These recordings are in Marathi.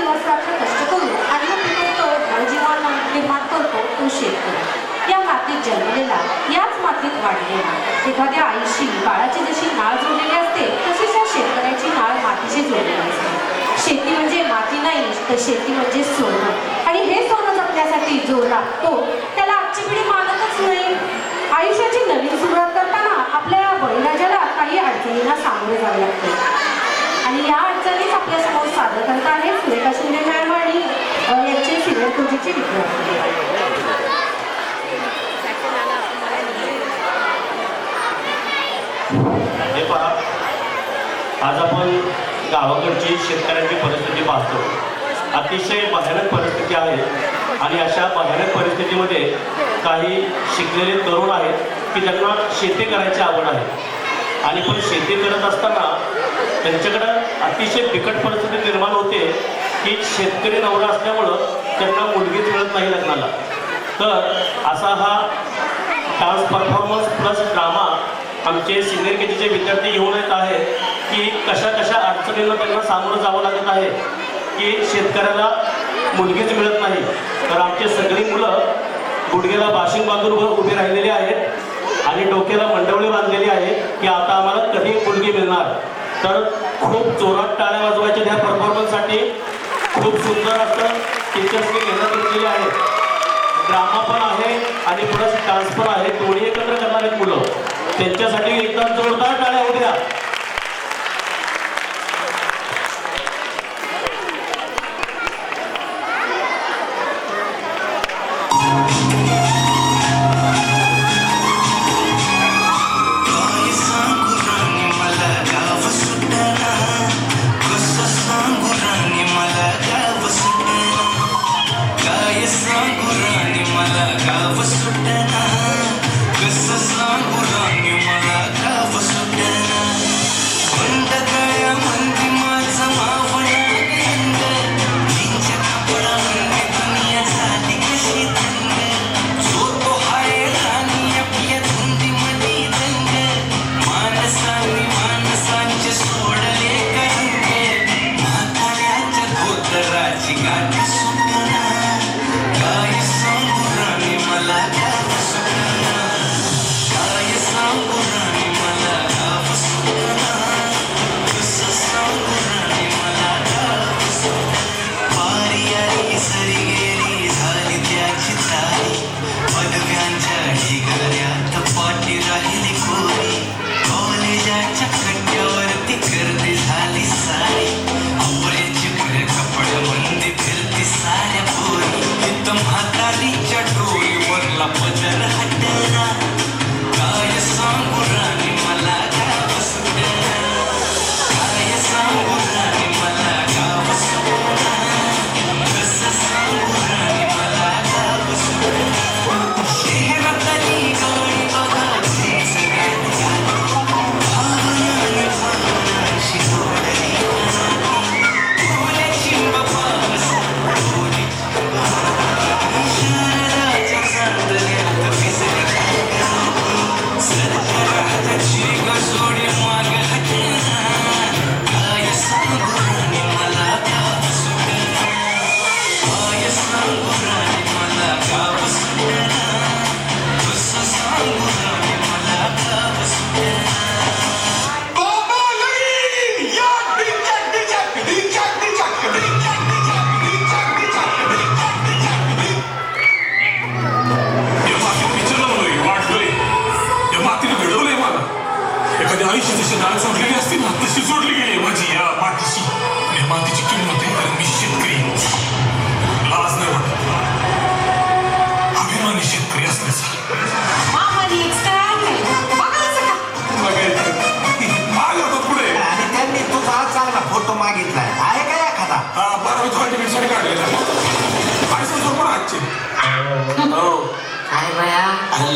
दिवस रात्र कष्ट करून अन्न पिकवतो, नवजीवन निर्माण करतो तो शेतकरी. या मातीत जन्मलेला, याच मातीत वाढलेला. एखाद्या आईशी बाळाची जशी नाळ जोडलेली असते तशीच या शेतकऱ्याची नाळ मातीशी जोडलेली असते. शेती म्हणजे माती नाही, तर शेती म्हणजे सोनं. आणि हे सोनं जपण्यासाठी जो लागतो त्याला आजची पिढी मानतच नाही. आयुष्याची नवीन सुरुवात करताना आपल्या या बळीराजाला काही अडचणींना सामोरे जावे लागते. आणि या अडचणीच आपल्यासमोर सादर करत आहे सुरेखा शिंदे मॅडम आणि यांचे सिनियर कोचिंगचे विद्यार्थी. हे पहा, आज आपण गावाकडची शेतकऱ्यांची परिस्थिती पाहतो. अतिशय भयानक परिस्थिती आहे. आणि अशा भयानक परिस्थितीमध्ये काही शिकलेले तरुण आहेत की ज्यांना शेती करायची आवड आहे. आणि पण शेती करत असताना त्यांच्याकडं अतिशय बिकट परिस्थिती निर्माण होते की शेतकरी नवरा असल्यामुळं त्यांना मुलगीच मिळत नाही लग्नाला. तर असा हा डान्स परफॉर्मन्स प्लस ड्रामा आमचे सिनियर केजीचे विद्यार्थी घेऊन येत आहेत की कशा कशा अडचणींना त्यांना सामोरं जावं लागत आहे की शेतकऱ्याला मुलगीच मिळत नाही. तर आमचे सगळी मुलं गुडघ्याला बाशिंग बांधून उभी राहिलेली आहेत आणि डोक्याला मंडवळी बांधलेली आहे की आता आम्हाला कधी मुलगी मिळणार. तर खूप जोरात टाळ्या वाजवायच्या त्या परफॉर्मन्ससाठी. खूप सुंदर असं टीचर्सनी मेहनत घेतलेली आहे. ड्रामा पण आहे आणि प्लस डान्स पण आहे. दोन्ही एकत्र करणार आहेत मुलं. त्यांच्यासाठी एकदा जोरदार टाळ्या होऊ द्या.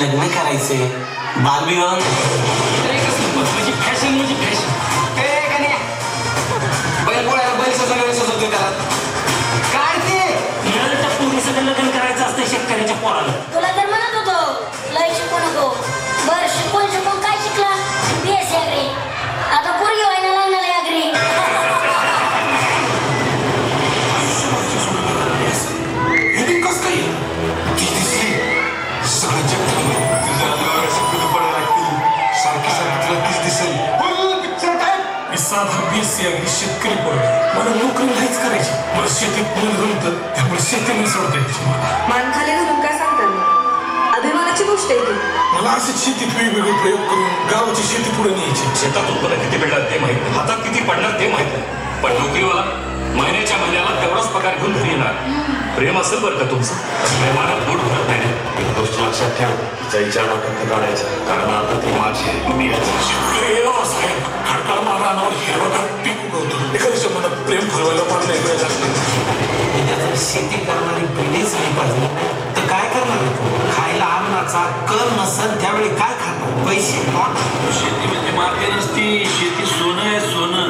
लग्न करायचे बालविवाह म्हणजे फॅशन म्हणजे फॅशन बैल पोळ्याला बैल सजवतोय त्याला काय ते मिळालं त्या पोरीचं लग्न करायचं असतं शेतकऱ्याच्या पोराला. तुला तर म्हणत होतो लय शिकू नको. बर शिकून काय शिकला? BSc agree. आता पोरगी व्हायला लागणार अग्री. BSc अगदी शेतकरी पोरगा आहे. मला नोकरी नाहीच करायची. मला शेतीत मन रमतं, त्यामुळे शेती नाही सोडता यायची मला. मान खाली घालून काय सांगतात ना, अभिमानाची गोष्ट आहे ती. मला असं शेतीत वेगवेगळे प्रयोग करून गावाची शेती पुढे न्यायची. शेतात उत्पन्न किती मिळणार ते माहित नाही, हातात किती पडणार ते माहित नाही, पण नोकरीवाला महिन्याच्या महिन्याला तेवढाच पगार घेऊन घरी येणार. प्रेम असेल बरं का तुमचं, प्रेमानं पोट भरत नाही. एक गोष्ट लक्षात ठेव, तिच्या डोक्यात काढायचं, कारण आता ती माझी मी याचं. शेतकरी हे साहेब खडकाळ मारणावर हिरवगार पीक उगवतो. एखाद्याच्या मनात प्रेम फुलवायला पण नाही वेळ लागते. जर शेती करणारी पिढीच नाही पाहिजे तर काय करणार तू? खायला अन्नाचा कर नसन त्यावेळी काय खाणार? पैसे नॉट. शेती म्हणजे मार्के नसती, शेती सोनं आहे सोनं.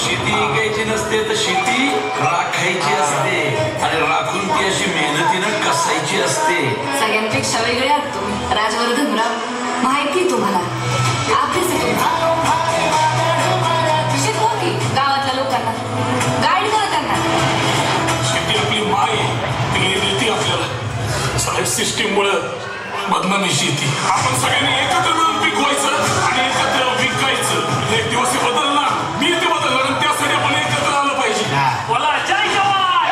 शेती ऐकायची नसते तर शेती राखायची असते आणि राखून ती अशी मेहनतीनं कसायची असते. सगळ्यांपेक्षा वेगळे आहात तुम्ही राजवर्धनराव. माहिती तुम्हाला अभ्यास आहे तुमचा. शिकवा की गावातल्या लोकांना, गाईड करा त्यांना. शेती आपली माय ती देते आपल्याला. साहेब सिस्टीममुळे बदनामी शेती. आपण सगळ्यांनी एकत्र मिळून पिकवायचं आणि एकत्र विकायचं. एक दिवस हे बदलणार, मी ते बदलणार आणि त्यासाठी आपण एकत्र आलं पाहिजे. बोला जय जवान,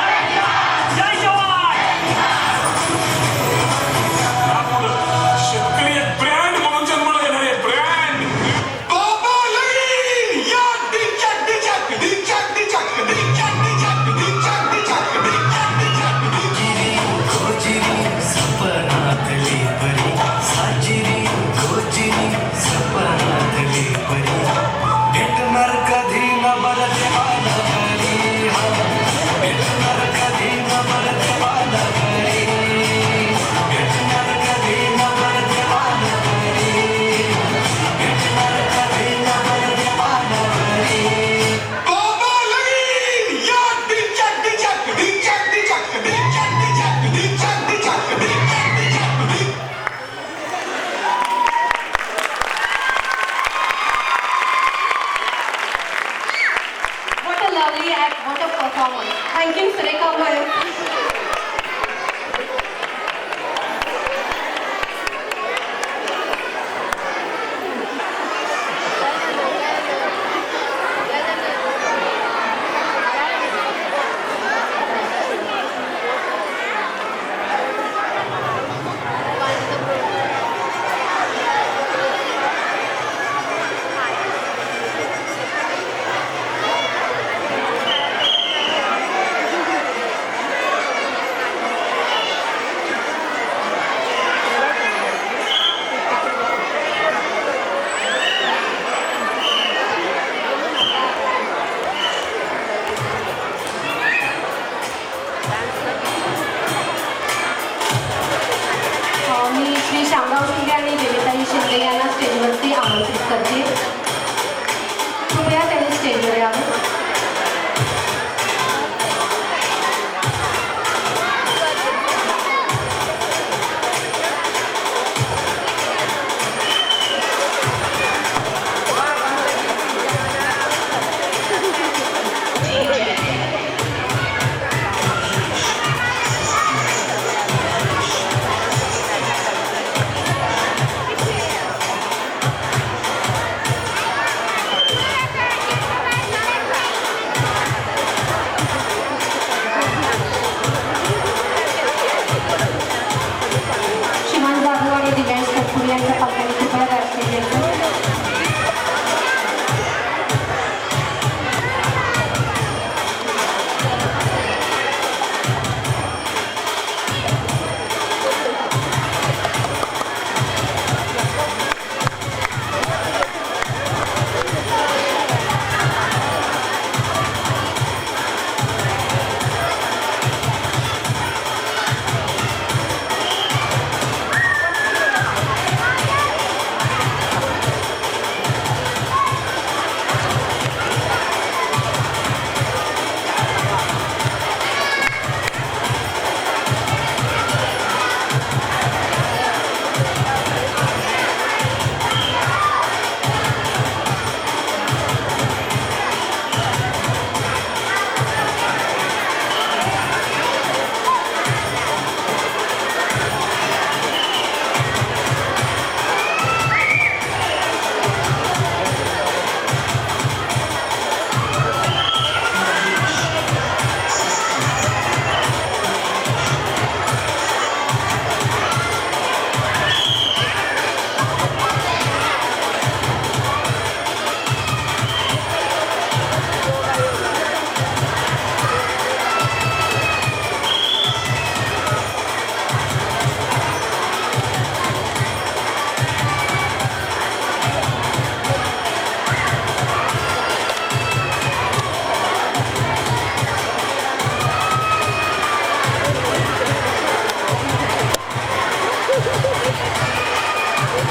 जय जवान. यापुढं शेतकरी एक ब्रँड म्हणून जन्माला येणार आहे. ब्रँड. सपनातली परी साजिरी गोजिरी सपनातली परी भेटणार कधी न बरं देवाला घरी. भेटणार कधी न बरं देवाला घरी. भेटणार कधी न बरं देवाला घरी. भेटणार कधी न बरं देवाला घरी. What a lovely act, what a performance. Thank you, Sureka Bhai. मी श्री शामराव शिंदे आणि देविताई शिंदे यांना स्टेजवरती आमंत्रित करते.